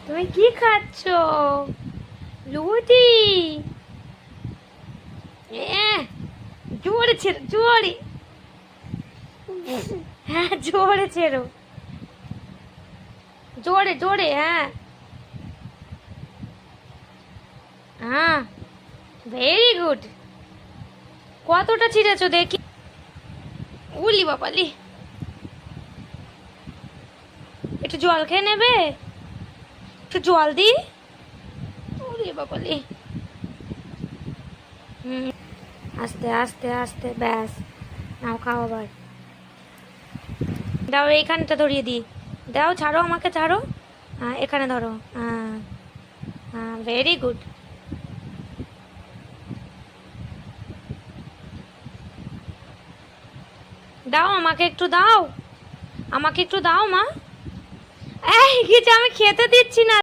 তুমি কি খাচ্ছ? লুচি? জোরে ছেড়ো, জোরে। হ্যাঁ, জোরে ছেড়ো, জোরে জোরে। হ্যাঁ হ্যাঁ, ভেরি গুড। কতটা ছিঁড়েছো দেখি? উলি বাবালি, একটু জল খেয়ে নেবে? একটু জল দি। উলি বাবালি। হুম, আস্তে আস্তে আস্তে, ব্যাস। নাও খাও আবার। দাও, এইখানটা ধরিয়ে দিই। দাও, ছাড়ো আমাকে, ছাড়ো। হ্যাঁ, এখানে ধরো। হ্যাঁ হ্যাঁ, ভেরি গুড। দাও, আমাকে একটু দাও, আমাকে একটু দাও মা। এই কিছু আমি খেতে দিচ্ছি না।